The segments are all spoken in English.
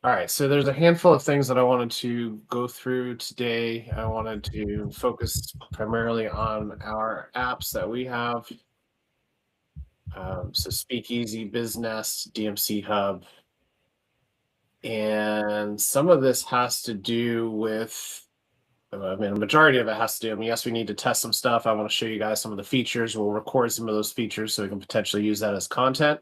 All right, so there's a handful of things that I wanted to go through today. I wanted to focus primarily on our apps that we have. So Speakeasy, Business, DMC Hub, and some of this has to do with. I mean, a majority of it has to do. I mean, yes, we need to test some stuff. I want to show you guys some of the features. We'll record some of those features so we can potentially use that as content.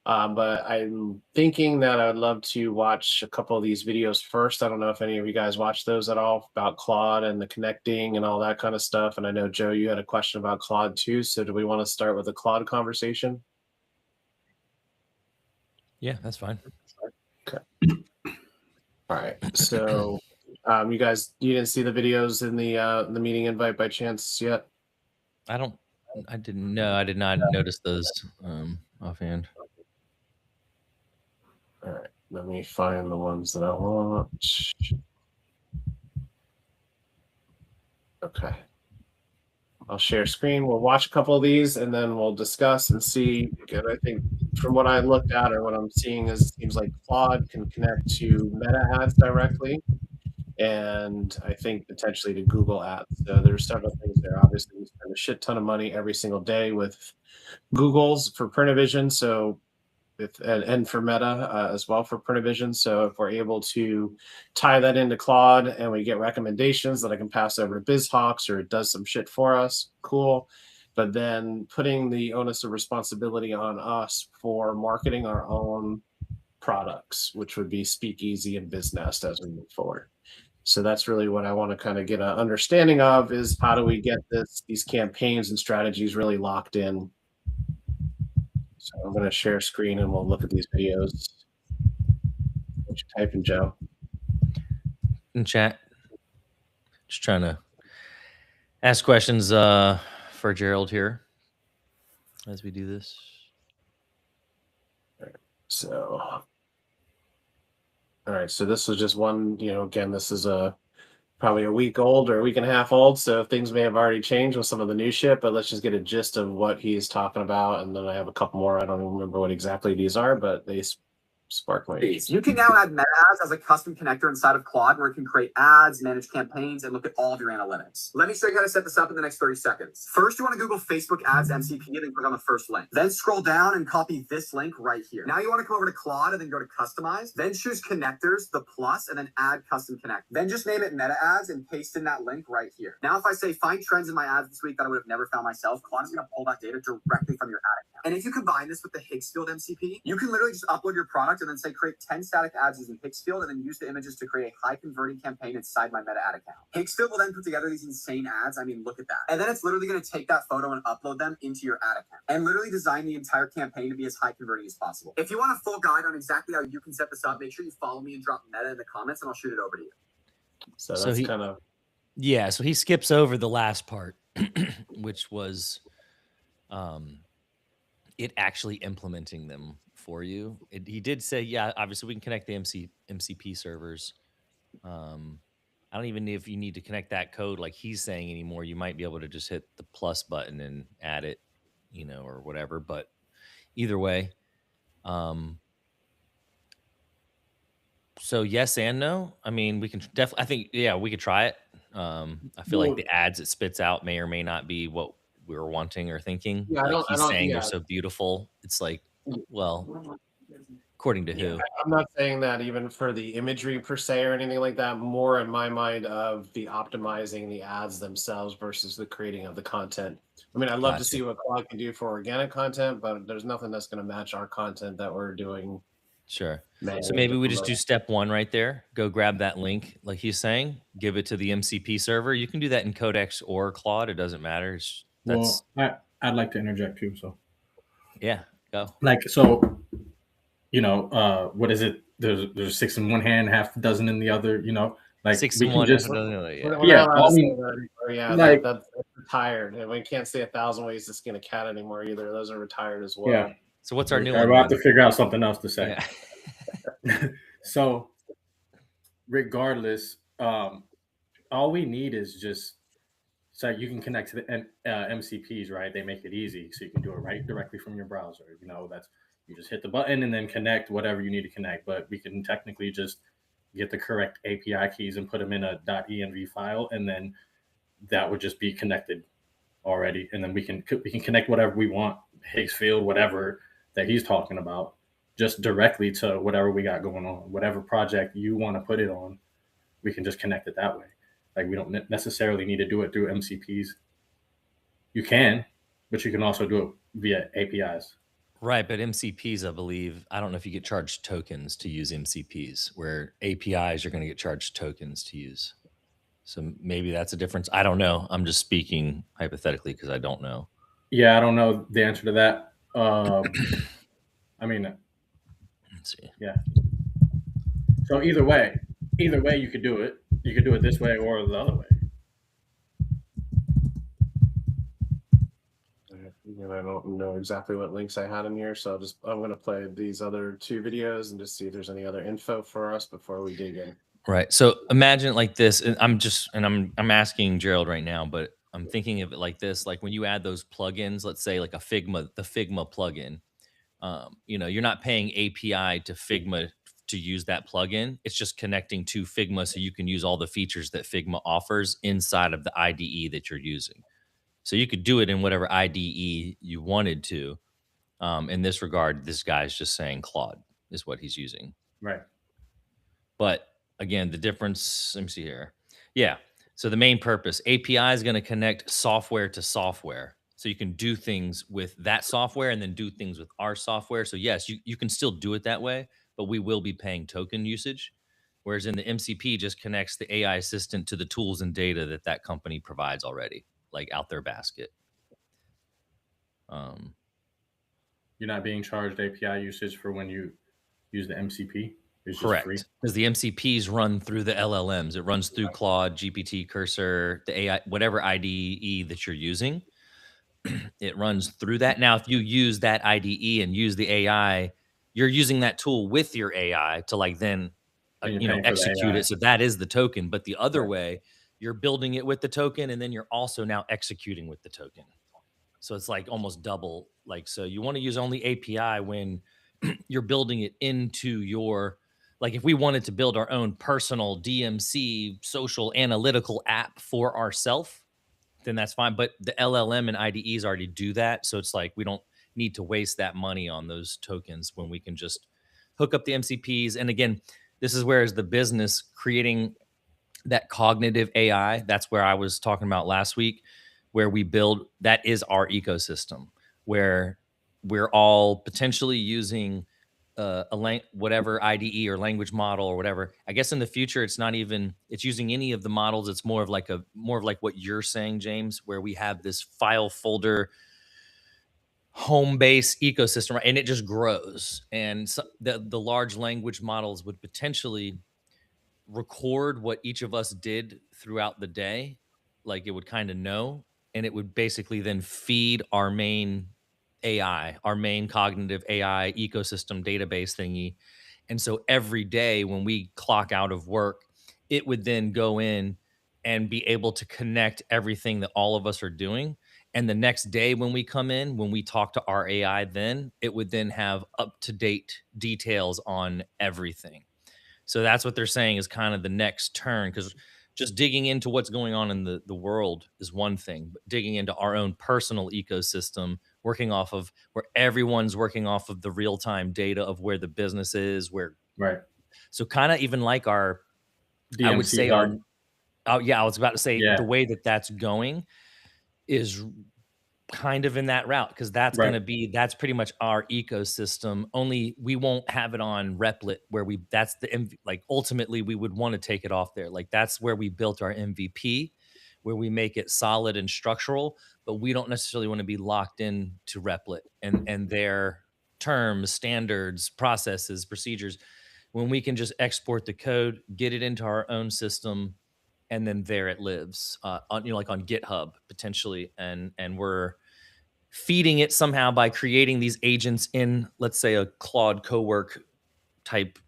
But I'm thinking that I would love to watch a couple of these videos first. I don't know if any of you guys watch those at all about Claude and the connecting and all that kind of stuff. And I know, Joe, you had a question about Claude too. So do we want to start with a Claude conversation? Yeah, that's fine. Okay. All right. So you didn't see the videos in the meeting invite by chance yet? I did not notice those offhand. All right, let me find the ones that I want. Okay. I'll share screen. We'll watch a couple of these and then we'll discuss and see. Again, I think from what I looked at or what I'm seeing is it seems like Claude can connect to Meta ads directly, and I think potentially to Google ads. So there's several things there. Obviously, we spend a shit ton of money every single day with Google's for Printavision. So and for Meta as well for Printavision. So if we're able to tie that into Claude and we get recommendations that I can pass over to BizHawks or it does some shit for us, cool. But then putting the onus of responsibility on us for marketing our own products, which would be Speakeasy and BizNest as we move forward. So that's really what I want to kind of get an understanding of is how do we get these campaigns and strategies really locked in. So I'm going to share screen and we'll look at these videos. What you typing, Joe? In chat. Just trying to ask questions for Gerald here as we do this. So, all right. So this was just one, again, this is probably a week old or a week and a half old. So things may have already changed with some of the new shit, but let's just get a gist of what he's talking about. And then I have a couple more. I don't even remember what exactly these are, but they spark my interest. You can now add Meta Ads as a custom connector inside of Claude where it can create ads, manage campaigns, and look at all of your analytics. Let me show you how to set this up in the next 30 seconds. First, you want to Google Facebook Ads MCP and then click on the first link. Then scroll down and copy this link right here. Now you want to come over to Claude and then go to Customize. Then choose Connectors, the plus, and then Add Custom Connect. Then just name it Meta Ads and paste in that link right here. Now if I say find trends in my ads this week that I would have never found myself, Claude is going to pull that data directly from your ad account. And if you combine this with the Higgsfield MCP, you can literally just upload your product and then say create 10 static ads using Higgsfield and then use the images to create a high converting campaign inside my Meta ad account. Higgsfield will then put together these insane ads. I mean, look at that. And then it's literally going to take that photo and upload them into your ad account and literally design the entire campaign to be as high converting as possible. If you want a full guide on exactly how you can set this up, make sure you follow me and drop Meta in the comments and I'll shoot it over to you. So that's kind of. Yeah. So he skips over the last part, which was it actually implementing them for you. He did say, yeah, obviously we can connect the MCP servers. I don't even know if you need to connect that code like he's saying anymore. You might be able to just hit the plus button and add it, or whatever. But either way, so yes and no. I mean, we can definitely. I think we could try it. I feel like the ads it spits out may or may not be what we were wanting or thinking. Yeah, like he's saying they're so beautiful. It's like, well, according to who? I'm not saying that even for the imagery per se or anything like that. More in my mind of the optimizing the ads themselves versus the creating of the content. I mean, I'd love to see what Claude can do for organic content, but there's nothing that's going to match our content that we're doing. Sure. So maybe we just do step one right there. Go grab that link, like he's saying, give it to the MCP server. You can do that in Codex or Claude. It doesn't matter. I'd like to interject too. So yeah, go. Like, so, what is it? There's 6 in one hand, half a dozen in the other, like 6 in one. That's retired. And we can't say 1,000 ways to skin a cat anymore either. Those are retired as well. Yeah. So what's our new one? I'll have to figure out something else to say. Yeah. So regardless, all we need is just so you can connect to the MCPs, right? They make it easy, so you can do it right directly from your browser. That's You just hit the button and then connect whatever you need to connect. But we can technically just get the correct API keys and put them in a .env file, and then that would just be connected already. And then we can connect whatever we want, Higgs field, whatever that he's talking about, just directly to whatever we got going on. Whatever project you want to put it on, we can just connect it that way. Like, we don't necessarily need to do it through MCPs. You can, but you can also do it via APIs. Right, but MCPs, I believe, I don't know if you get charged tokens to use MCPs, where APIs you're going to get charged tokens to use. So maybe that's a difference. I don't know. I'm just speaking hypothetically because I don't know. Yeah, I don't know the answer to that. I mean, Let's see. yeah. So either way, you could do it. You could do it this way or the other way. And I don't know exactly what links I had in here, so I'm going to play these other 2 videos and just see if there's any other info for us before we dig in. Right. So imagine it like this, and I'm asking Gerald right now, but I'm thinking of it like this: like when you add those plugins, let's say like the Figma plugin, you're not paying API to Figma to use that plugin. It's just connecting to Figma so you can use all the features that Figma offers inside of the IDE that you're using. So you could do it in whatever IDE you wanted to. In this regard, this guy's just saying Claude is what he's using. Right. But again, the difference, let me see here. Yeah. So the main purpose, API is going to connect software to software. So you can do things with that software and then do things with our software. So yes, you can still do it that way, but we will be paying token usage. Whereas in the MCP just connects the AI assistant to the tools and data that company provides already, like out their basket. You're not being charged API usage for when you use the MCP? It's Correct. just free? Because the MCPs run through the LLMs. It runs through Claude, GPT, Cursor, the AI, whatever IDE that you're using. It runs through that. Now, if you use that IDE and use the AI, you're using that tool with your AI to like then And you're paying for the execute AI. it. So that is the token. But the other Right. way, you're building it with the token, and then you're also now executing with the token. So it's like almost double. Like, so you want to use only API when you're building it into your, like if we wanted to build our own personal DMC social analytical app for ourselves, then that's fine. But the LLM and IDEs already do that. So it's like we don't need to waste that money on those tokens when we can just hook up the MCPs. And again, this is where is the business creating that cognitive AI. That's where I was talking about last week, where we build, that is our ecosystem, where we're all potentially using whatever IDE or language model or whatever. I guess in the future, it's not even, it's using any of the models. It's more of like what you're saying, James, where we have this file folder home base ecosystem, right? And it just grows. And so the large language models would potentially record what each of us did throughout the day. Like it would kind of know, and it would basically then feed our main AI, our main cognitive AI ecosystem database thingy. And so every day when we clock out of work, it would then go in and be able to connect everything that all of us are doing. And the next day when we come in, when we talk to our AI, then it would then have up-to-date details on everything. So that's what they're saying is kind of the next turn, because just digging into what's going on in the world is one thing, but digging into our own personal ecosystem, working off of where everyone's working off of the real-time data of where the business is, where, Right. so kind of even like our, DMC I would say hub. I was about to say Yeah. the way that's going is kind of in that route, because that's Right. going to be, that's pretty much our ecosystem. Only we won't have it on Replit, where that's the like ultimately we would want to take it off there. Like that's where we built our MVP, where we make it solid and structural, but we don't necessarily want to be locked in to Replit and their terms, standards, processes, procedures. When we can just export the code, get it into our own system, and then there it lives on, like on GitHub potentially, and we're feeding it somehow by creating these agents in, let's say, a Claude Cowork type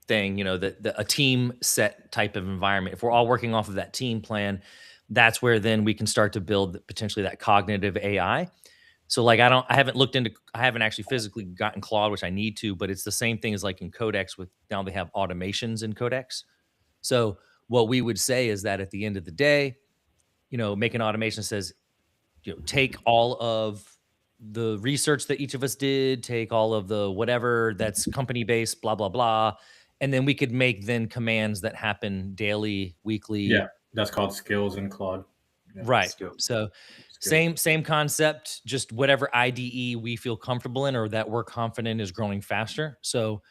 thing, a team set type of environment. If we're all working off of that team plan, that's where then we can start to build potentially that cognitive AI, So like I haven't actually physically gotten Claude, which I need to, but it's the same thing as like in Codex with now they have automations in Codex. So what we would say is that at the end of the day, make an automation that says, take all of the research that each of us did, take all of the whatever that's company based, blah, blah, blah. And then we could make then commands that happen daily, weekly. Yeah, that's called skills in Claude. Yeah. Right. Skills. So same concept, just whatever IDE we feel comfortable in or that we're confident is growing faster. So,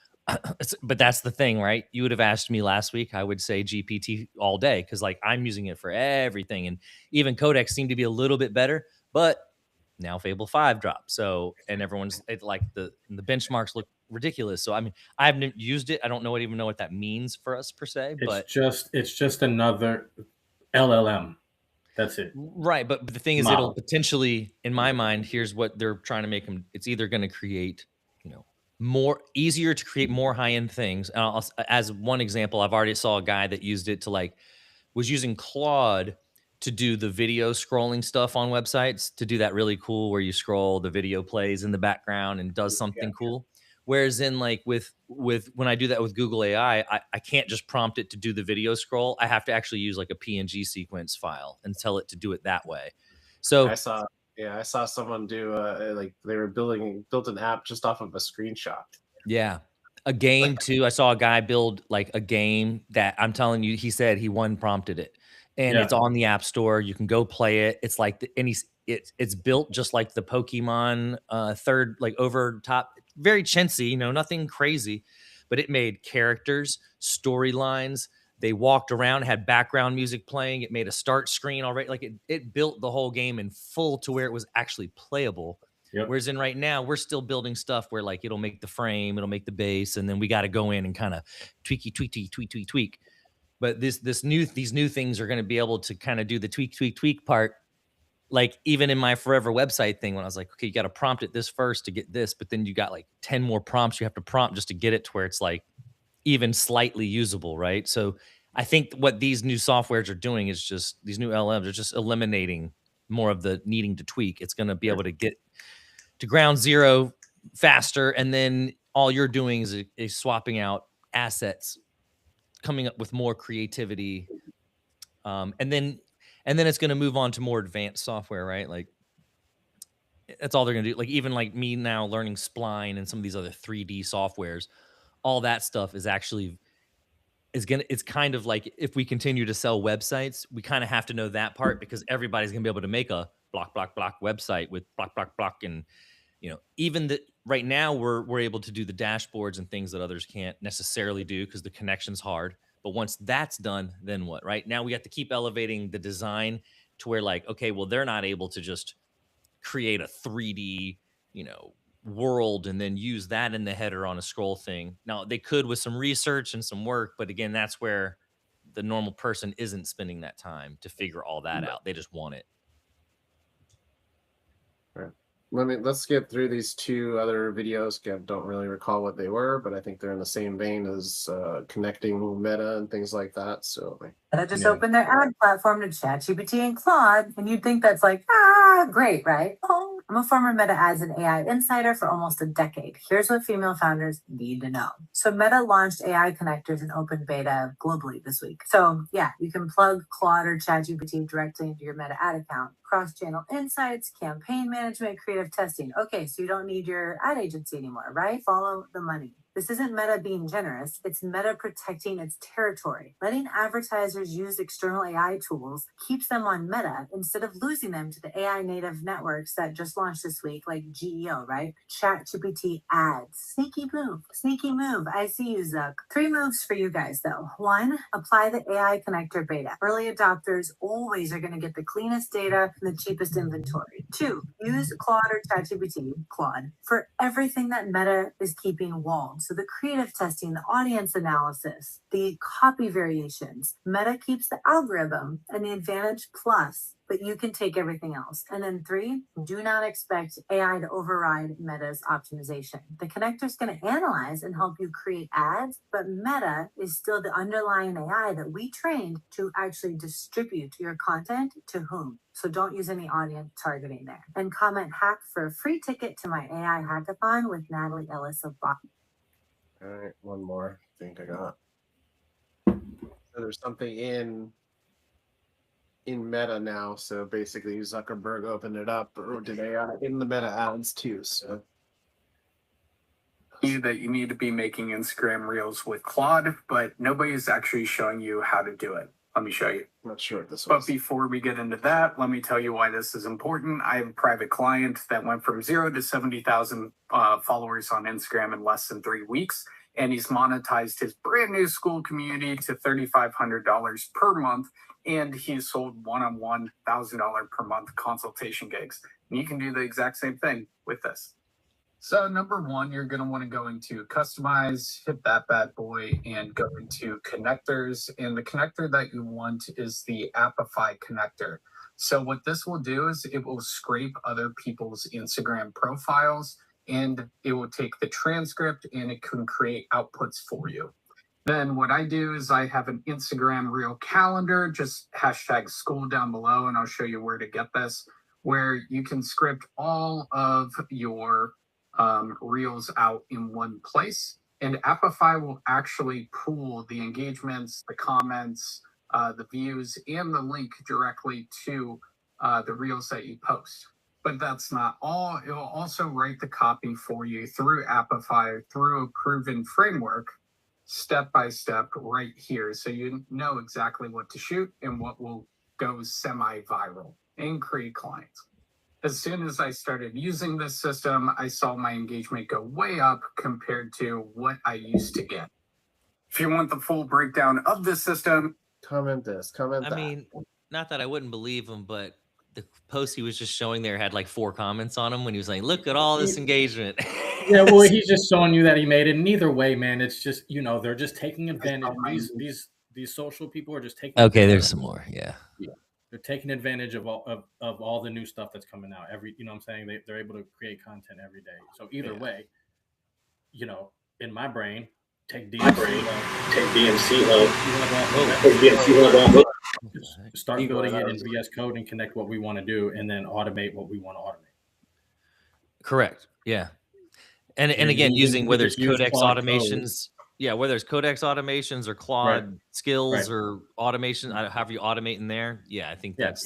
but that's the thing, right? You would have asked me last week, I would say GPT all day because like I'm using it for everything. And even Codex seemed to be a little bit better, but now Fable 5 dropped. So, and everyone's like the benchmarks look ridiculous. So, I mean, I haven't used it. I don't even know what that means for us per se, but it's just another LLM. That's it. Right. But the thing is, it'll potentially, in my mind, here's what they're trying to make them. It's either going to create, more easier to create more high end things. And as one example, I've already saw a guy that used it to was using Claude to do the video scrolling stuff on websites, to do that really cool where you scroll, the video plays in the background and does something cool. Whereas in like with when I do that with Google AI, I can't just prompt it to do the video scroll. I have to actually use like a PNG sequence file and tell it to do it that way. So I saw someone do like they were built an app just off of a screenshot. Yeah. A game too. I saw a guy build like a game that I'm telling you, he said he one prompted it and it's on the App Store. You can go play it. It's like it's built just like the Pokemon third, like over top, very chintzy, nothing crazy, but it made characters, storylines. They walked around, had background music playing. It made a start screen already. Like it built the whole game in full to where it was actually playable. Yep. Whereas in right now, we're still building stuff where like it'll make the frame, it'll make the base, and then we got to go in and kind of tweak. But these new things are going to be able to kind of do the tweak part. Like even in my Forever website thing, when I was like, okay, you got to prompt it this first to get this, but then you got like 10 more prompts you have to prompt just to get it to where it's like even slightly usable, right? So I think what these new softwares are doing is just these new LLMs are just eliminating more of the needing to tweak. It's going to be able to get to ground zero faster, and then all you're doing is swapping out assets, coming up with more creativity, and then it's going to move on to more advanced software, right? Like that's all they're going to do. Like even like me now learning Spline and some of these other 3D softwares, all that stuff is actually it's kind of like if we continue to sell websites, we kind of have to know that part because everybody's going to be able to make a block website with block and even that right now we're able to do the dashboards and things that others can't necessarily do because the connection's hard. But once that's done, then what? Right now we have to keep elevating the design to where like, okay, well, they're not able to just create a 3D, world and then use that in the header on a scroll thing. Now they could with some research and some work, but again, that's where the normal person isn't spending that time to figure all that out. They just want it. Let's get through these two other videos. I don't really recall what they were, but I think they're in the same vein as connecting Meta and things like that. So Meta just opened their ad platform to ChatGPT and Claude, and you'd think that's like, great, right? Oh, I'm a former Meta Ads and AI insider for almost a decade. Here's what female founders need to know. So Meta launched AI connectors in open beta globally this week. So yeah, you can plug Claude or ChatGPT directly into your Meta ad account. Cross-channel insights, campaign management, creative testing. Okay, so you don't need your ad agency anymore, right? Follow the money. This isn't Meta being generous. It's Meta protecting its territory. Letting advertisers use external AI tools keeps them on Meta instead of losing them to the AI native networks that just launched this week, like GEO, right? ChatGPT ads. Sneaky move. I see you, Zuck. 3 moves for you guys, though. 1, apply the AI connector beta. Early adopters always are going to get the cleanest data and the cheapest inventory. 2, use Claude or ChatGPT, Claude, for everything that Meta is keeping walled. So the creative testing, the audience analysis, the copy variations. Meta keeps the algorithm and the Advantage Plus, but you can take everything else. And then 3, do not expect AI to override Meta's optimization. The connector is going to analyze and help you create ads, but Meta is still the underlying AI that we trained to actually distribute your content to whom. So don't use any audience targeting there. And comment hack for a free ticket to my AI hackathon with Natalie Ellis of Bot. All right, one more. I think I got. So there's something in Meta now. So basically, Zuckerberg opened it up, or did AI in the Meta ads too. So that you need to be making Instagram Reels with Claude, but nobody's actually showing you how to do it. Let me show you. I'm not sure what this But was. before we get into that, let me tell you why this is important. I have a private client that went from 0 to 70,000 followers on Instagram in less than 3 weeks. And he's monetized his brand new school community to $3,500 per month. And he's sold one-on-one $1,000 per month consultation gigs. And you can do the exact same thing with this. So number one, you're going to want to go into customize, hit that bad boy, and go into connectors. And the connector that you want is the Appify connector. So what this will do is it will scrape other people's Instagram profiles, and it will take the transcript and it can create outputs for you. Then what I do is I have an Instagram Reel calendar, just hashtag school down below, and I'll show you where to get this, where you can script all of your reels out in one place, and Appify will actually pull the engagements, the comments, the views, and the link directly to the reels that you post. But that's not all. It will also write the copy for you through Appify, through a proven framework, step by step right here, so you know exactly what to shoot and what will go semi-viral and create clients. As soon as I started using this system, I saw my engagement go way up compared to what I used to get. If you want the full breakdown of this system, Comment this. Comment I that. mean, not that I wouldn't believe him, but the post he was just showing there had like 4 comments on him when he was like, "Look at all this engagement." Yeah, well, he's just showing you that he made it. And either way, man, it's just, you know, they're just taking advantage. These social people are just taking. Okay, there's some more. Yeah. They're taking advantage of all the new stuff that's coming out. You know what I'm saying? They're able to create content every day. So either way, you know, in my brain, take DMC Hub. Start building it in VS Code and connect what we want to do, and then automate what we want to automate. Correct. Yeah. And again, using whether it's Codex automations. Yeah, whether it's Codex automations or Claude skills or automation, however you automate in there. Yeah, I think that's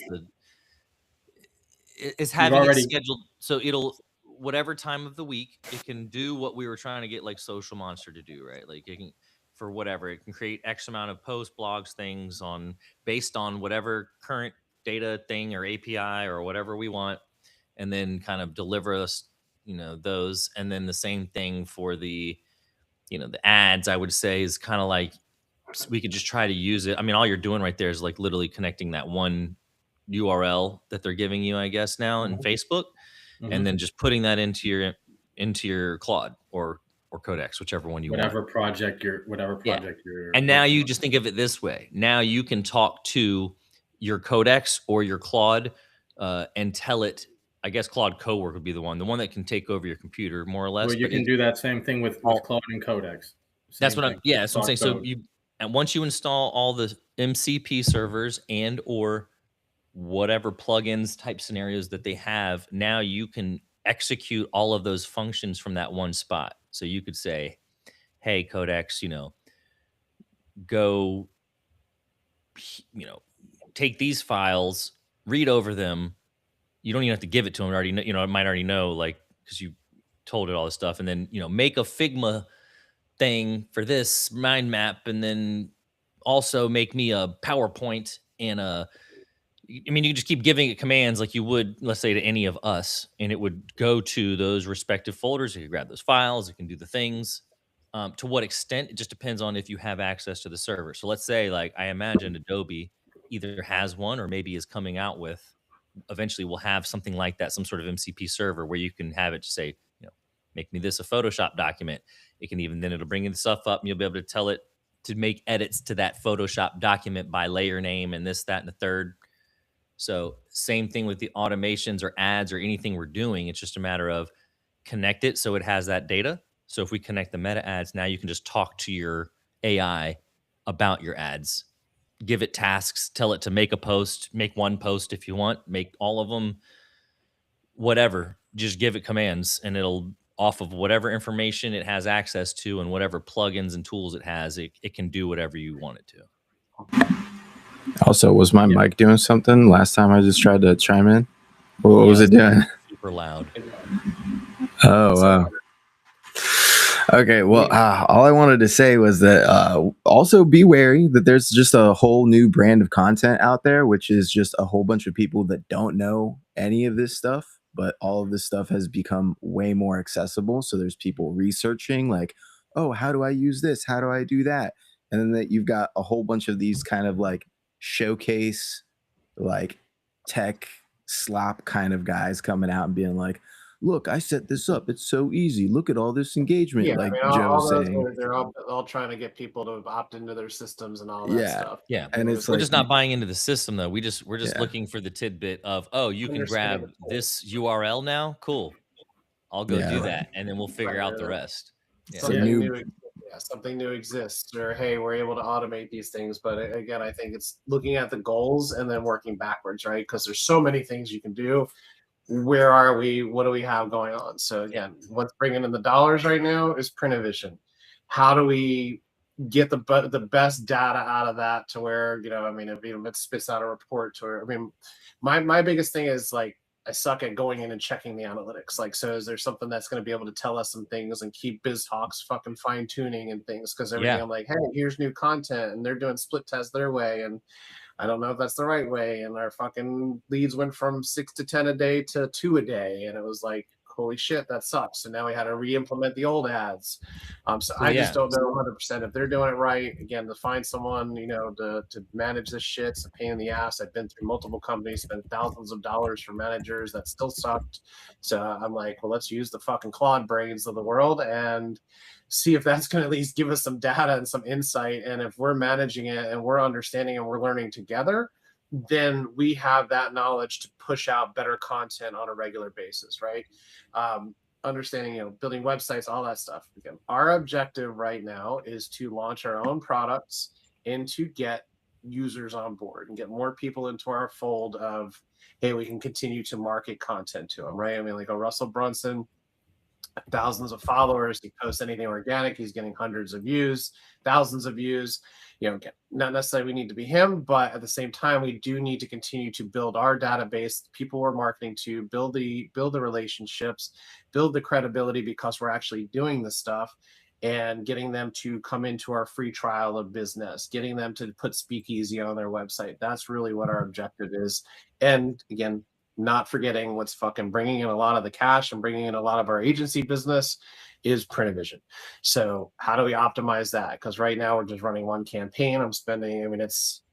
it's having it scheduled so it'll whatever time of the week it can do what we were trying to get like Social Monster to do, right? Like it can for whatever it can create X amount of posts, blogs, things on based on whatever current data thing or API or whatever we want, and then kind of deliver us, you know, those, and then the same thing for the. You know, the ads, I would say, is kind of like we could just try to use it. I mean, all you're doing right there is like literally connecting that one URL that they're giving you, I guess, now in Facebook, and then just putting that into your Claude or Codex, whichever one you want. Whatever project you're. And now you just think of it this way. Now you can talk to your Codex or your Claude and tell it. I guess Claude Cowork would be the one that can take over your computer more or less. Well, you can do that same thing with Claude and Codex. That's what I'm saying. So once you install all the MCP servers and or whatever plugins type scenarios that they have, now you can execute all of those functions from that one spot. So you could say, hey, Codex, you know, go, you know, take these files, read over them. You don't even have to give it to them. It already know, you know, it might already know, like, because you told it all this stuff, and then, you know, make a Figma thing for this mind map, and then also make me a PowerPoint and I mean, you just keep giving it commands like you would, let's say, to any of us, and it would go to those respective folders. You can grab those files. It can do the things. To what extent, it just depends on if you have access to the server. So let's say, like, I imagine Adobe either has one or maybe is coming out with, eventually we'll have something like that, some sort of MCP server where you can have it to say, you know, make me this a Photoshop document. It can even then it'll bring in stuff up, and you'll be able to tell it to make edits to that Photoshop document by layer name and this, that, and the third. So same thing with the automations or ads or anything we're doing. It's just a matter of connect it so it has that data. So if we connect the meta ads, now you can just talk to your AI about your ads, give it tasks, tell it to make a post, make one post if you want, make all of them, whatever. Just give it commands, and it'll, off of whatever information it has access to and whatever plugins and tools it has, it can do whatever you want it to. Also, was my mic doing something last time I just tried to chime in? What was it doing? Super loud. Oh, wow. Okay, well, all I wanted to say was that also be wary that there's just a whole new brand of content out there, which is just a whole bunch of people that don't know any of this stuff, but all of this stuff has become way more accessible. So there's people researching like, oh, how do I use this? How do I do that? And then that you've got a whole bunch of these kind of like showcase, like tech slop kind of guys coming out and being like, look, I set this up. It's so easy. Look at all this engagement. Yeah, like I mean, Joe all was those saying. they're all trying to get people to opt into their systems and all that stuff. Yeah, And it's we're like, just not buying into the system though. We're just Yeah. looking for the tidbit of, oh, you can Understand grab it. this URL now. Cool, I'll go Yeah. do that, and then we'll figure Right, out the right. rest. Yeah. Something new- new, something new exists, or hey, we're able to automate these things. But again, I think it's looking at the goals and then working backwards, right? Because there's so many things you can do. Where are we? What do we have going on? So again, what's bringing in the dollars right now is Prinavision. How do we get the best data out of that to where, you know, I mean, if it spits out a report to where, I mean, my biggest thing is like, I suck at going in and checking the analytics. Like, so is there something that's going to be able to tell us some things and keep BizTalks fucking fine tuning and things? Because everything Yeah. I'm like, hey, here's new content, and they're doing split tests their way, and I don't know if that's the right way. And our fucking leads went from 6 to 10 a day to 2 a day, and it was like, holy shit, that sucks. So now we had to re-implement the old ads. So I just don't know 100% if they're doing it right. Again, to find someone, you know, to manage this shit, it's a pain in the ass. I've been through multiple companies, spent thousands of dollars for managers that still sucked. So I'm like, well, let's use the fucking Claude brains of the world and see if that's going to at least give us some data and some insight. And if we're managing it and we're understanding and we're learning together, then we have that knowledge to push out better content on a regular basis, right? Understanding, you know, building websites, all that stuff. Again, our objective right now is to launch our own products and to get users on board and get more people into our fold of, hey, we can continue to market content to them, right? I mean, like a Russell Brunson, thousands of followers. He posts anything organic, he's getting hundreds of views, thousands of views. You know, not necessarily we need to be him, but at the same time, we do need to continue to build our database, people we're marketing to, build the relationships, build the credibility, because we're actually doing this stuff, and getting them to come into our free trial of business, getting them to put Speakeasy on their website. That's really what our objective is. And again, not forgetting what's fucking bringing in a lot of the cash and bringing in a lot of our agency business is Prinavision. So how do we optimize that? Because right now we're just running one campaign. I'm spending, I mean, it's,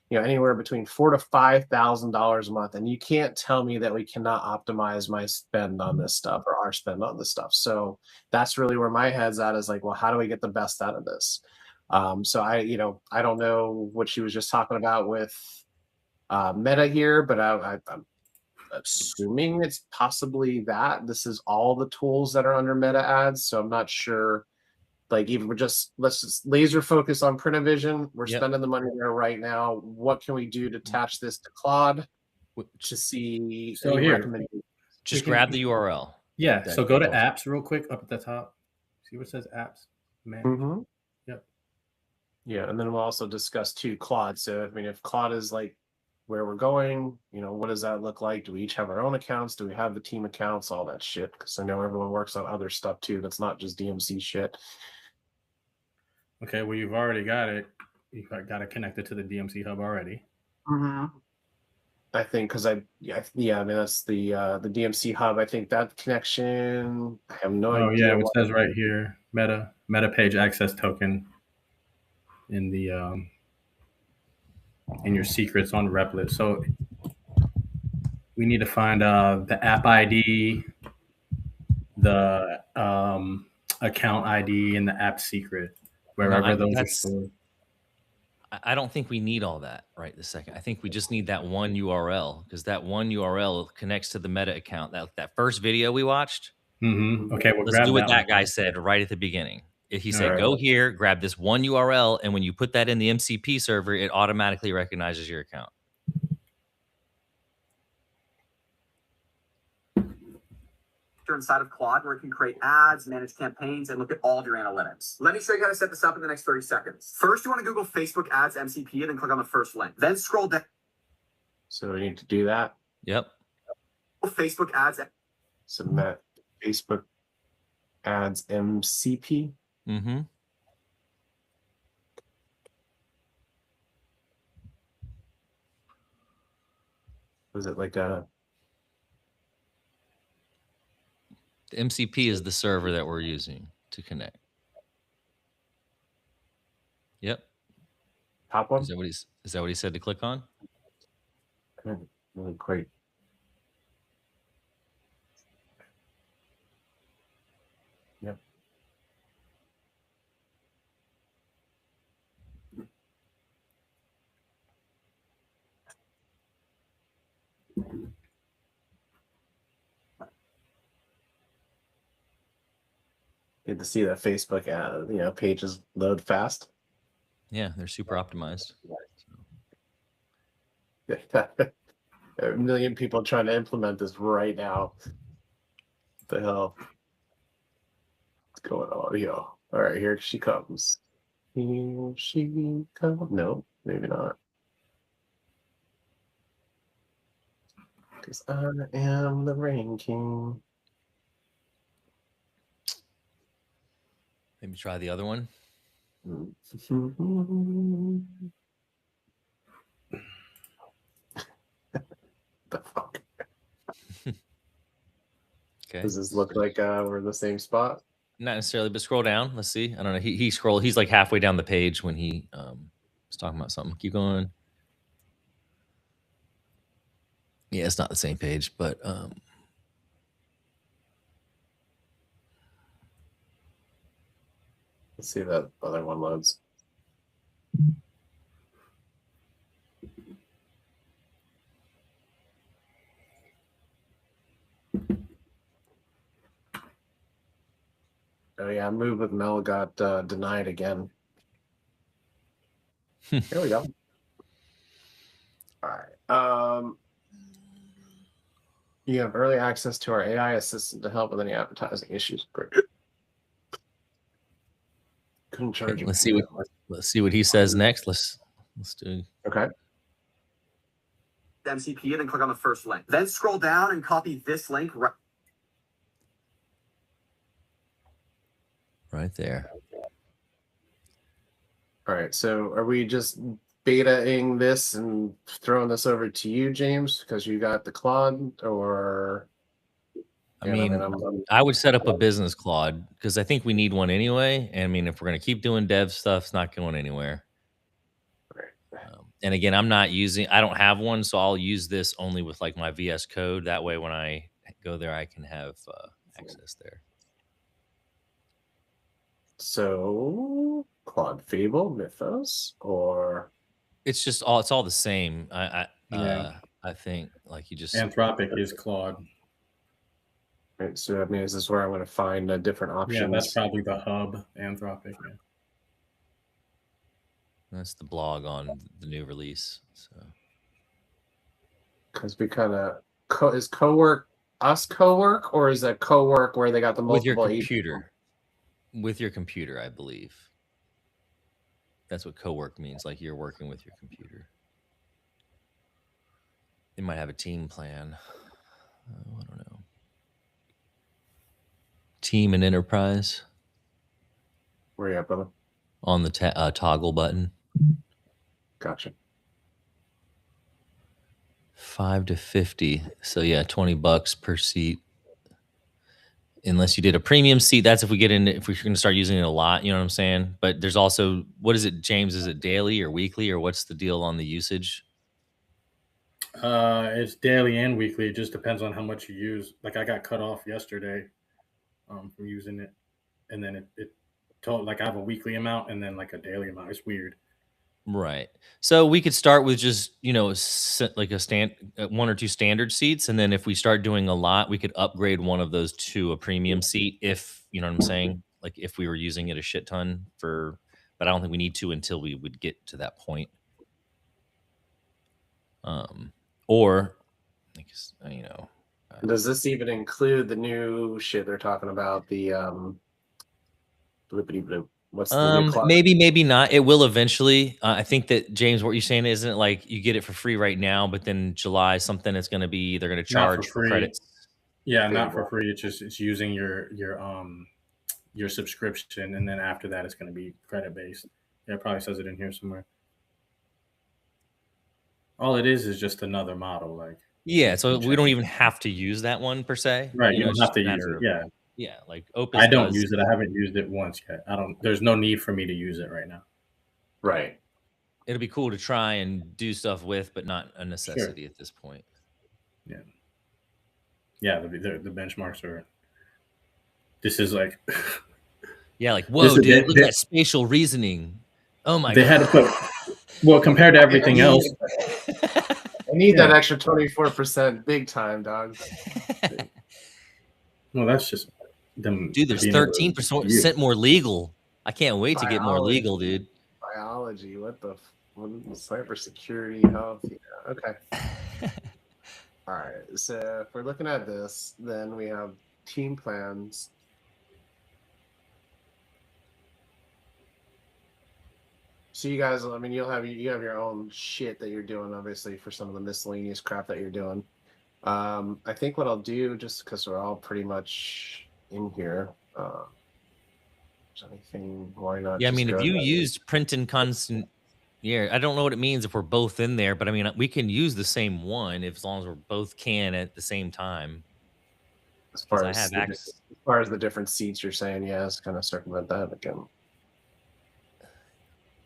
you know, anywhere between $4,000 to $5,000 a month. And you can't tell me that we cannot optimize my spend on this stuff or our spend on this stuff. So that's really where my head's at, is like, well, how do we get the best out of this? So I don't know what she was just talking about with Meta here, but I'm assuming it's possibly that this is all the tools that are under Meta ads. So I'm not sure, like, even let's just laser focus on Prinavision. We're spending the money there right now. What can we do to attach this to Claude to see? So here, just grab the URL. Yeah. So go to apps real quick up at the top. See what says apps? Man. Yep. Yeah. And then we'll also discuss too Claude. So, I mean, if Claude is like where we're going, you know, what does that look like? Do we each have our own accounts? Do we have the team accounts? All that shit. Because I know everyone works on other stuff too. That's not just DMC shit. Okay. Well, you've already got it. You've got it connected to the DMC hub already. I think because I mean, that's the DMC hub. I think that connection, I have no idea. Oh yeah, it says right here, Meta page access token in the in your secrets on Replit. So we need to find the app ID, the account ID and the app secret, wherever those are that's- stored. I don't think we need all that right this second. I think we just need that one URL, because that one URL connects to the Meta account. That first video we watched. Okay, well, Let's grab do what that one. guy said right at the beginning. If he said, Alright. go here, grab this one URL, and when you put that in the MCP server, it automatically recognizes your account. Inside of Claude where it can create ads, manage campaigns, and look at all of your analytics. Let me show you how to set this up in the next 30 seconds. First, you want to Google Facebook Ads MCP and then click on the first link. Then scroll down. So we need to do that. Yep. Facebook Ads. Submit Facebook Ads MCP. Mm-hmm. Was it like a? The MCP is the server that we're using to connect. Yep. Top one? Is that what he said to click on? I didn't really quite. Yep. Good to see that Facebook pages load fast. Yeah, they're super optimized. A million people trying to implement this right now. What the hell? What's going on here? All right, here she comes. Here she comes. No, maybe not. Because I am the Rain King. Maybe try the other one. The fuck? Okay. Does this look like we're in the same spot? Not necessarily, but scroll down. Let's see. I don't know. He's like halfway down the page when he was talking about something. Keep going. Yeah, it's not the same page, but Let's see if that other one loads. Oh yeah, Move with Mel got denied again. Here we go. All right. You have early access to our AI assistant to help with any advertising issues. Great. Couldn't charge you. let's see what he says next. Let's do. Okay. MCP and then click on the first link. Then scroll down and copy this link Right there. All right. So are we just betaing this and throwing this over to you, James, because you got the Claude, or? I mean, I would set up a business Claude because I think we need one anyway. And I mean, if we're going to keep doing dev stuff, it's not going anywhere. And again, I don't have one, so I'll use this only with like my VS Code. That way, when I go there, I can have access there. So Claude Fable, Mythos, or It's all the same. Yeah. I think like you just Anthropic is Claude. right, so I mean, is this where I'm going to find different options? Yeah, that's probably the hub, Anthropic. Yeah. that's the blog on the new release. So Because we kind of is Cowork us Cowork, or is that Cowork where they got the with your multiple computer, I believe. That's what co-work means. Like you're working with your computer. They might have a team plan. I don't know. Team and enterprise Where you at, brother? on the toggle button. Gotcha. 5 to 50. So yeah, $20 per seat. Unless you did a premium seat, that's if we're going to start using it a lot, you know what I'm saying? But there's also, what is it, James? Is it daily or weekly, or what's the deal on the usage? It's daily and weekly. It just depends on how much you use. Like I got cut off yesterday from using it, and then it told like I have a weekly amount and then like a daily amount. It's weird. Right. So we could start with just, like a one or two standard seats. And then if we start doing a lot, we could upgrade one of those to a premium seat if, you know what I'm saying? Like if we were using it a shit ton but I don't think we need to until we would get to that point. Or, I guess, Does this even include the new shit they're talking about? The bloopity bloop. What's the new class? maybe not. It will eventually. I think that James, what you're saying isn't it like you get it for free right now, but then July something is going to be they're going to charge for free. credits. Yeah, not for free. It's using your subscription, and then after that, it's going to be credit based. Yeah, it probably says it in here somewhere. All it is just another model, like. Yeah, so we don't even have to use that one per se. Right, you don't have to use it. Yeah. Yeah, like Opus. I don't use it. I haven't used it once yet. There's no need for me to use it right now. Right. It'll be cool to try and do stuff with, but not a necessity at this point. Yeah. Yeah, the benchmarks are. This is like. Yeah, like whoa, dude! Look at that spatial reasoning. Oh my god! They had to put. Well, compared to everything else. I need that extra 24% big time, dog. Well, that's just them. Dude, there's 13% more legal. I can't wait to get more legal, dude. Biology, what the cybersecurity, health. Yeah, okay. All right. So if we're looking at this, then we have team plans. So you guys, I mean, you have your own shit that you're doing, obviously, for some of the miscellaneous crap that you're doing. I think what I'll do, just because we're all pretty much in here, is anything, why not? Yeah, I mean, if you used print and constant, yeah, I don't know what it means if we're both in there, but I mean, we can use the same one as long as we're both at the same time. As far as the different seats, you're saying, yeah, it's kind of circumvent that again.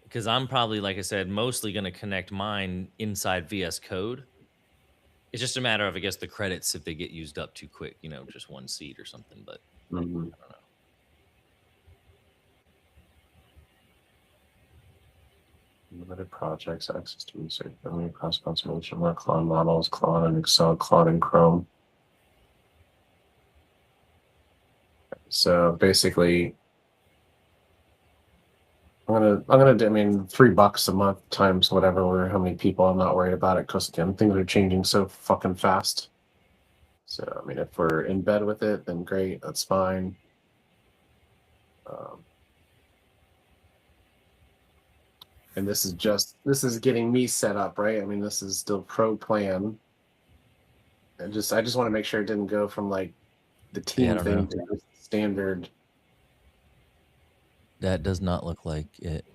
Because I'm probably, like I said, mostly going to connect mine inside VS Code. It's just a matter of, I guess, the credits if they get used up too quick, just one seat or something. But I don't know. Limited projects, access to research, memory, cross conservation, more Claude models, Claude and Excel, Claude and Chrome. So basically, I'm gonna do, I mean, $3 a month times whatever, how many people, I'm not worried about it because again, things are changing so fucking fast. So I mean, if we're in bed with it, then great, that's fine. And this is getting me set up, right? I mean, this is still pro plan. I just want to make sure it didn't go from like the team thing to standard. That does not look like it.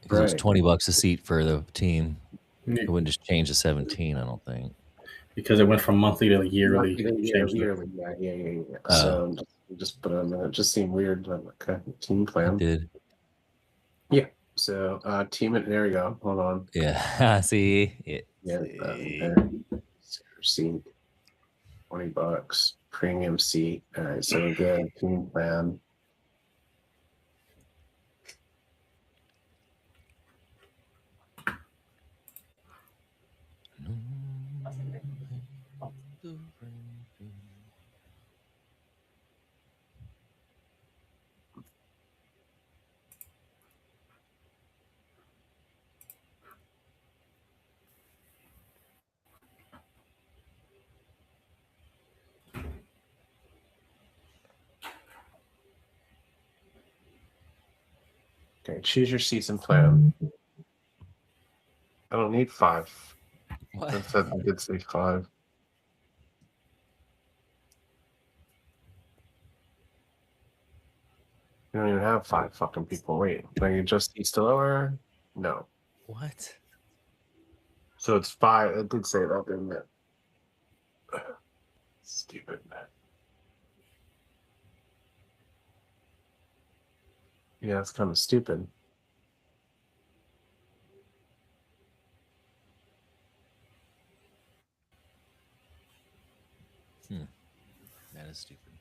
Because it was $20 a seat for the team. It wouldn't just change to 17, I don't think. Because it went from monthly to yearly. Yearly. Yeah. So just put it on there. It just seemed weird. Okay, team plan. It did. Yeah. So team it. There we go. Hold on. Yeah. See it. Yeah. Seat. $20 premium seat. All right. So we're good. Team plan. Okay, choose your seats and plan. I don't need 5. What? I did say 5. You don't even have 5 fucking people. Wait, can you adjust seats to lower? No. What? So it's 5. It did say that, didn't it? Stupid, man. Yeah, it's kind of stupid. That is stupid.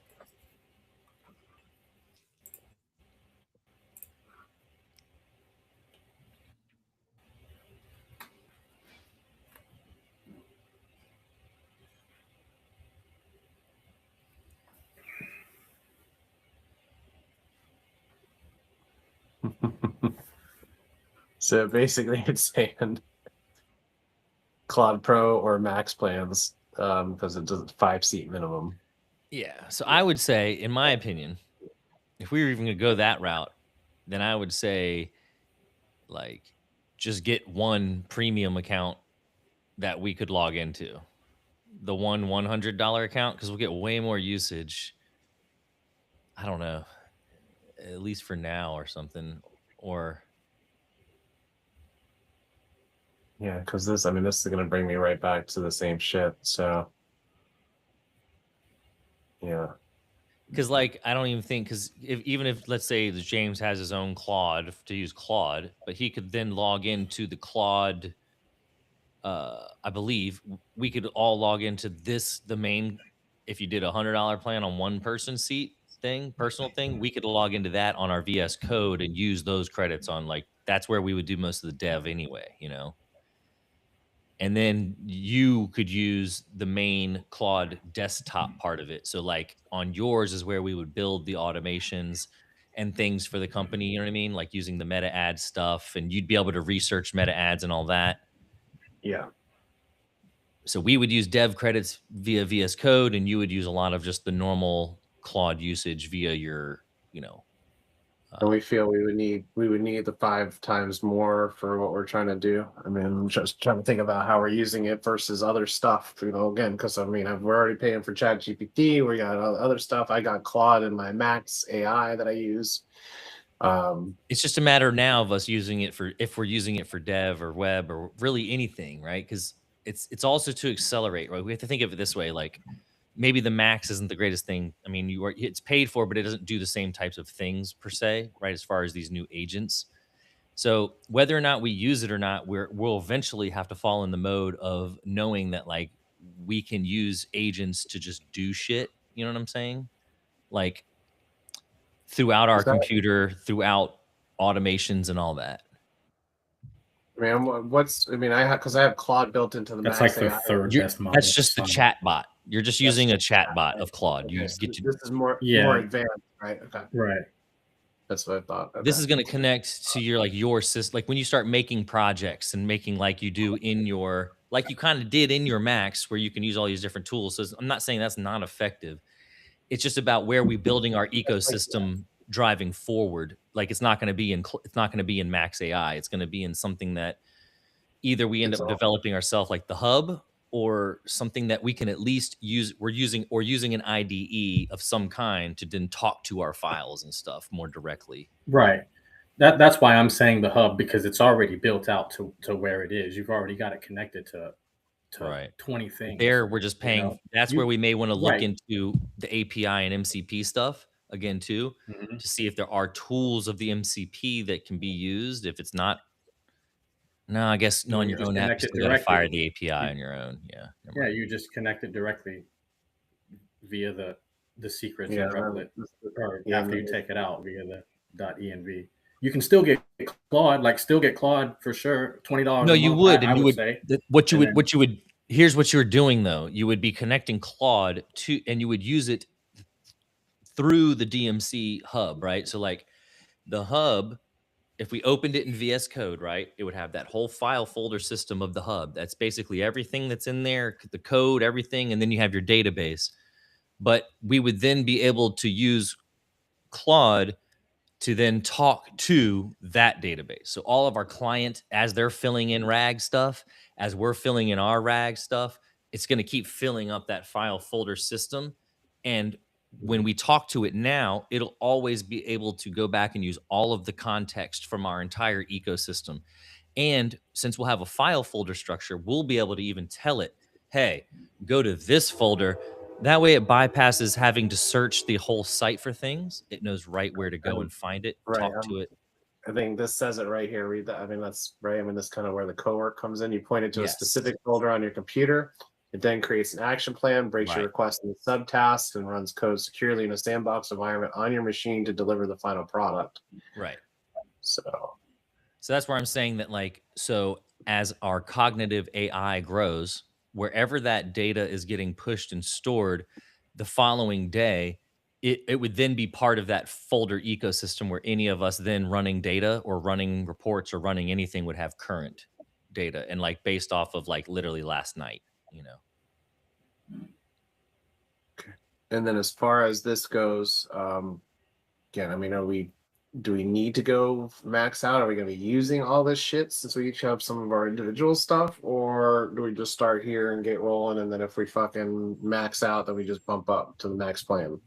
So basically, it's saying Claude Pro or Max plans because it does 5-seat minimum. Yeah. So I would say, in my opinion, if we were even gonna go that route, then I would say, like, just get one premium account that we could log into. The one $100 account, because we'll get way more usage. I don't know, at least for now or something. Or Yeah, because this is going to bring me right back to the same shit. So, yeah. because, like, I don't even think, because even if, let's say, that James has his own Claude to use Claude, but he could then log into the Claude. I believe we could all log into the main. If you did $100 plan on one person seat thing, personal thing, we could log into that on our VS Code and use those credits on, like, that's where we would do most of the dev anyway, you know. And then you could use the main Claude desktop part of it. So, like, on yours is where we would build the automations and things for the company. You know what I mean? Like using the meta ad stuff, and you'd be able to research meta ads and all that. Yeah. So we would use dev credits via VS Code, and you would use a lot of just the normal Claude usage via your, you know. And we feel we would need the 5 times more for what we're trying to do. I'm just trying to think about how we're using it versus other stuff. Again, because we're already paying for ChatGPT. We got other stuff. I got Claude in my Max AI that I use. It's just a matter now of us using it for, if we're using it for dev or web or really anything, right? Because it's also to accelerate, right? We have to think of it this way, like, maybe the Max isn't the greatest thing. I mean, it's paid for, but it doesn't do the same types of things per se, right? As far as these new agents. So whether or not we use it or not, we'll eventually have to fall in the mode of knowing that, like, we can use agents to just do shit. You know what I'm saying? Like, throughout our computer, throughout automations and all that. I have Claude built into the That's Max like the AI. third best model. That's just the chat bot. You're just using a chat bot of Claude. Okay, You so get to, this is more advanced, right? Okay, Right. that's what I thought. this Okay. is going to connect to your system. Like when you start making projects and making, like you do in your, like you kind of did in your Max, where you can use all these different tools. So I'm not saying that's not effective. It's just about where we building our ecosystem driving forward. Like it's not going to be in Max AI. It's going to be in something that either we end up developing ourselves, like the hub, or something that we can at least use. We're using an IDE of some kind to then talk to our files and stuff more directly. Right. That's why I'm saying the hub, because it's already built out to where it is. You've already got it connected to right 20 things. There, we're just paying. You know? That's where we may want to look Right. into the API and MCP stuff again too, to see if there are tools of the MCP that can be used. If it's not, no, I guess no, on You your just own app, connect you it still got to fire directly. the API on your own. Yeah. never Yeah, mind. you just connect it directly via the secrets Yeah, and replit, or yeah, after you take it out via the .env. You can still get Claude, for sure. $20. No, a you month, would, I and you would. say. What you And would. Here's what you're doing though. You would be connecting Claude to, and you would use it through the DMC hub, right? So like the hub, if we opened it in VS Code, right, it would have that whole file folder system of the hub. That's basically everything that's in there, the code, everything, and then you have your database. But we would then be able to use Claude to then talk to that database. So all of our client, as they're filling in RAG stuff, as we're filling in our RAG stuff, it's going to keep filling up that file folder system. And when we talk to it now, it'll always be able to go back and use all of the context from our entire ecosystem. And since we'll have a file folder structure, we'll be able to even tell it, hey, go to this folder. That way it bypasses having to search the whole site for things. It knows right where to go and find it, Right, talk to it. I think this says it right here. Read that. That's right. That's kind of where the cowork comes in. You point it to a specific folder on your computer. It then creates an action plan, breaks your request into subtasks, and runs code securely in a sandbox environment on your machine to deliver the final product. Right. So that's where I'm saying that, like, so as our cognitive AI grows, wherever that data is getting pushed and stored, the following day, it would then be part of that folder ecosystem where any of us then running data or running reports or running anything would have current data and like based off of like literally last night, you know. And then as far as this goes, again, I mean, do we need to go max out? Are we going to be using all this shit since we each have some of our individual stuff? Or do we just start here and get rolling? And then if we fucking max out, then we just bump up to the max plan.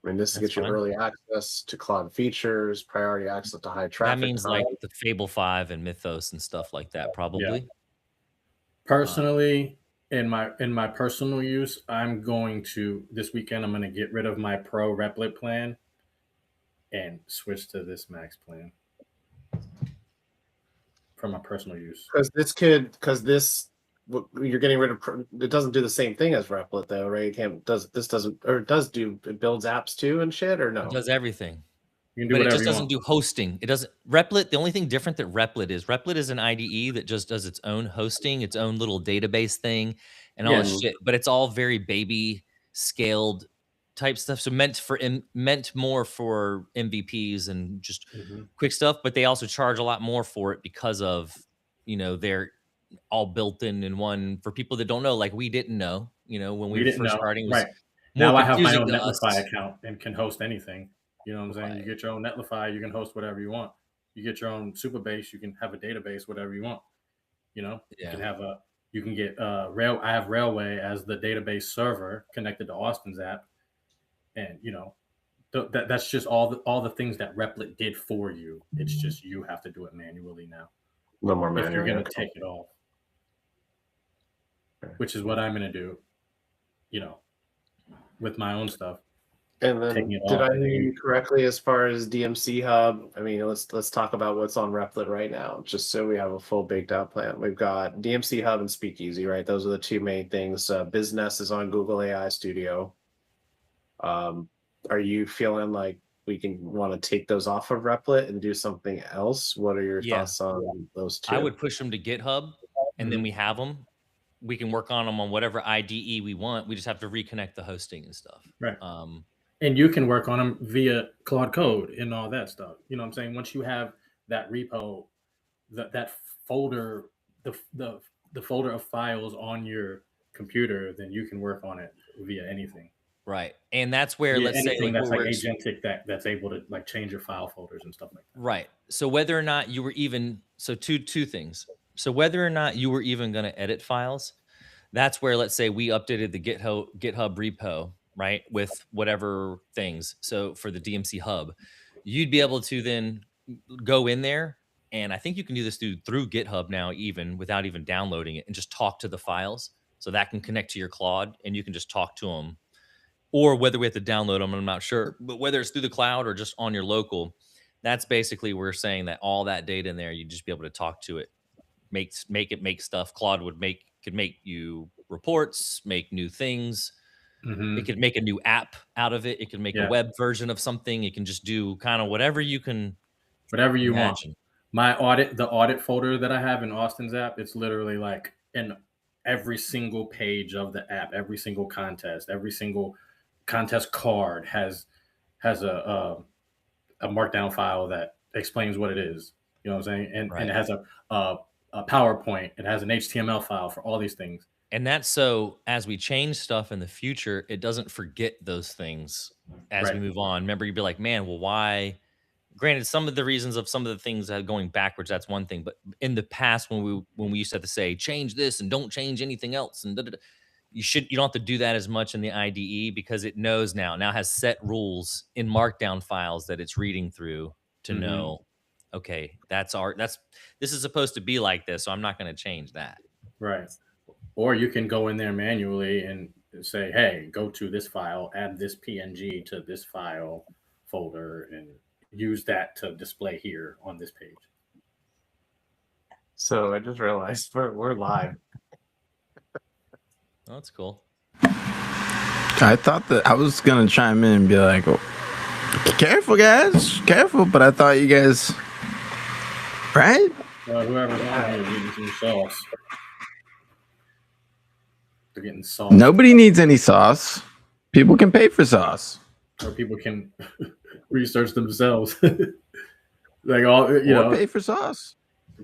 I mean, this That's gets you fine. early access to Claude features, priority access to high traffic. That means like the Fable 5 and Mythos and stuff like that, probably. Personally, in my personal use, I'm going to this weekend. I'm going to get rid of my Pro Replit plan and switch to this Max plan for my personal use. You're getting rid of. It doesn't do the same thing as Replit though, right? It builds apps too and shit, or no? It does everything. You can do But it whatever just you doesn't want. do hosting. It doesn't Replit. The only thing different that Replit is an IDE that just does its own hosting, its own little database thing, and all this Yeah. shit. But it's all very baby scaled type stuff. So meant more for MVPs and just quick stuff. But they also charge a lot more for it because of they're all built in one. For people that don't know, like we didn't know, when we were first starting. It was right now, I have my confusing own to us. Netlify account and can host anything. You know what I'm saying? Right. You get your own Netlify, you can host whatever you want. You get your own Superbase, you can have a database, whatever you want. You can get Rail. I have Railway as the database server connected to Austin's app, and that's just all the things that Replit did for you. It's just you have to do it manually now. A little more manual. If you're gonna take it off, which is what I'm gonna do. With my own stuff. And then, did I hear you correctly as far as DMC Hub? I mean, let's talk about what's on Replit right now, just so we have a full baked out plan. We've got DMC Hub and Speakeasy, right? Those are the two main things. Business is on Google AI Studio. Are you feeling like we want to take those off of Replit and do something else? What are your thoughts on those two? I would push them to GitHub, and then we have them. We can work on them on whatever IDE we want. We just have to reconnect the hosting and stuff. Right. And you can work on them via Claude Code and all that stuff. You know what I'm saying? Once you have that repo, that folder, the folder of files on your computer, then you can work on it via anything. Right. And that's where, let's say, that's like agentic, that's able to like change your file folders and stuff like that. Right. So whether or not you were even, two things. So whether or not you were even going to edit files, that's where, let's say, we updated the GitHub repo, right, with whatever things. So for the DMC Hub, you'd be able to then go in there, and I think you can do this through GitHub now, even without even downloading it, and just talk to the files. So that can connect to your Claude, and you can just talk to them. Or whether we have to download them, I'm not sure. But whether it's through the cloud or just on your local, that's basically we're saying that all that data in there, you'd just be able to talk to it, make stuff. Claude could make you reports, make new things. It could make a new app out of it. It could make a web version of something. It can just do kind of whatever you can, whatever you imagine. Want. The audit folder that I have in Austin's app, it's literally like in every single page of the app, every single contest, every single contest card has a markdown file that explains what it is. You know what I'm saying? And it has a PowerPoint. It has an HTML file for all these things. And that's so as we change stuff in the future, it doesn't forget those things as we move on. Remember, you'd be like, man, well, why? Granted, some of the reasons of some of the things going backwards, that's one thing. But in the past, when we used to have to say, change this and don't change anything else, and you don't have to do that as much in the IDE because it knows now has set rules in markdown files that it's reading through to know, okay, this is supposed to be like this, so I'm not going to change that. Right. Or you can go in there manually and say, hey, go to this file, add this PNG to this file folder, and use that to display here on this page. So I just realized we're live. Oh, that's cool. I thought that I was going to chime in and be like, oh, careful, guys, careful. But I thought you guys, right? Whoever's on here is getting some sauce. They're getting sauce. Nobody needs any sauce. People can pay for sauce. or people can research themselves. Like all Or know, pay for sauce.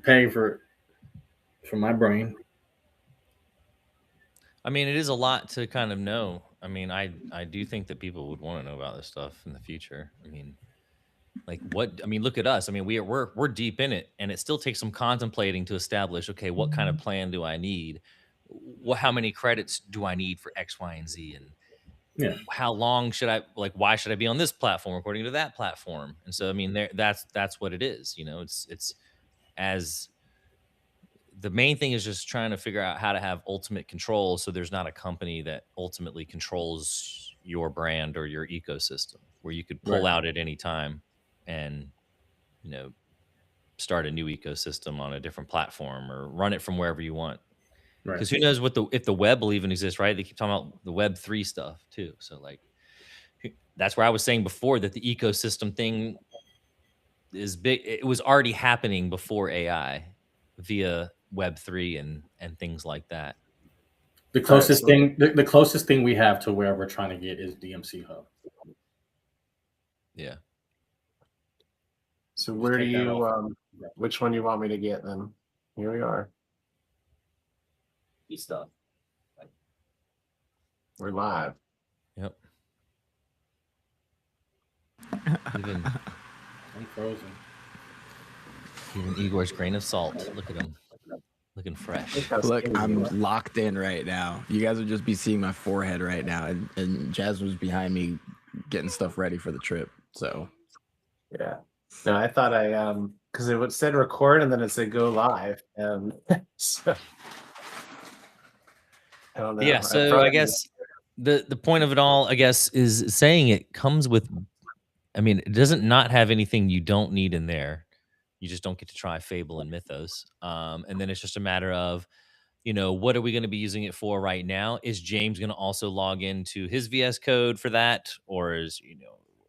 paying for my brain. I mean, it is a lot to kind of know. I mean, I do think that people would want to know about this stuff in the future. I mean, like what? I mean, look at us. I mean, we're deep in it, and it still takes some contemplating to establish. Okay, what kind of plan do I need? How many credits do I need for X, Y, and Z? And Yeah. how long should I like? Why should I be on this platform according to that platform? And so, I mean, that's what it is. You know, it's as the main thing is just trying to figure out how to have ultimate control so there's not a company that ultimately controls your brand or your ecosystem where you could pull Right. out at any time and start a new ecosystem on a different platform or run it from wherever you want, Right. because who knows if the web will even exist, right? They keep talking about the Web3 stuff too, so like that's where I was saying before that the ecosystem thing is big. It was already happening before AI via Web3 and things like that. The closest thing, the closest thing we have to where we're trying to get is DMC Hub. Yeah. So where do you which one you want me to get then? Here we are. Stuff. We're live. Yep. Even I'm frozen. Igor's grain of salt. Look at him. Looking fresh. Look, I'm locked in right now. You guys would just be seeing my forehead right now, and Jasmine's behind me getting stuff ready for the trip. So yeah. No, I thought because it said record and then it said go live, and so I don't know. Yeah, so I guess the point of it all, I guess, is saying it comes with. I mean, it doesn't not have anything you don't need in there. You just don't get to try Fable and Mythos. And then it's just a matter of, what are we going to be using it for right now? Is James going to also log into his VS Code for that? Or is,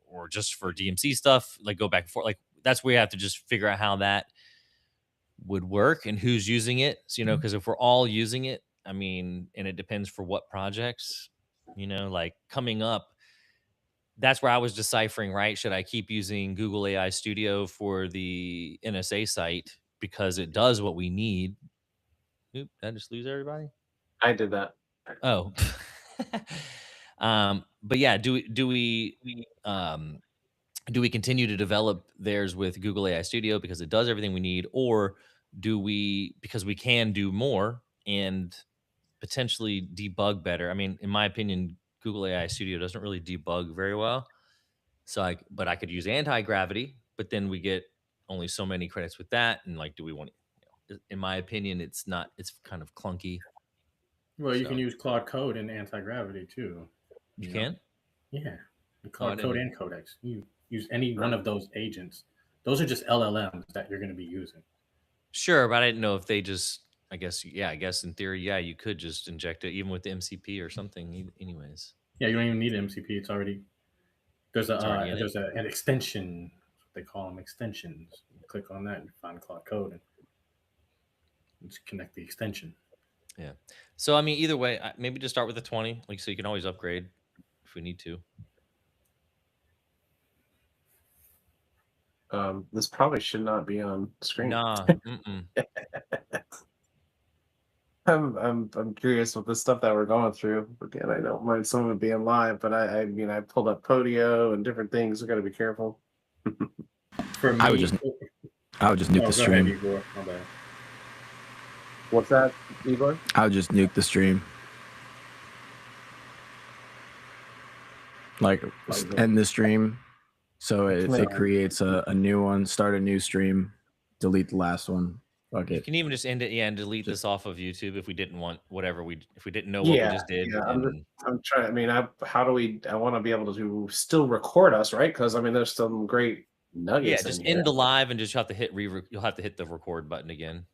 or just for DMC stuff, like go back and forth? Like that's where you have to just figure out how that would work and who's using it. So, because if we're all using it, I mean, and it depends for what projects, like coming up, that's where I was deciphering, right? Should I keep using Google AI Studio for the NSA site because it does what we need? Oop, did I just lose everybody? I did that. Oh. But yeah, do we continue to develop theirs with Google AI Studio because it does everything we need, or do we, because we can do more and potentially debug better? I mean, in my opinion, Google AI Studio doesn't really debug very well. So but I could use anti-gravity, but then we get only so many credits with that. And like, do we want to, in my opinion, it's kind of clunky. Well, you can use Claude Code and anti-gravity too. You can? Yeah. Claude Code and Codex. You use any one of those agents. Those are just LLMs that you're going to be using. Sure, but I didn't know if they just, I guess in theory, yeah, you could just inject it even with the MCP or something anyways. Yeah, you don't even need MCP. It's already, there's an extension. They call them extensions. You click on that and find Claude Code and just connect the extension. Yeah. So, I mean, either way, maybe just start with the 20, like, so you can always upgrade if we need to. This probably should not be on screen. Nah. I'm curious with the stuff that we're going through. Again, I don't mind some of it being live, but I mean, I pulled up Podio and different things. We got to be careful. For me, I would just nuke the stream. Ahead, Igor. My bad. What's that, Igor? I would just nuke the stream. Like end the stream. So if it creates a new one, start a new stream, delete the last one. Okay. You can even just end it, and delete this off of YouTube if we didn't want if we didn't know what we just did. Yeah, I'm trying. I mean, I want to be able to still record us, right? Because I mean, there's some great nuggets. Yeah, just end the live and just have to hit you'll have to hit the record button again.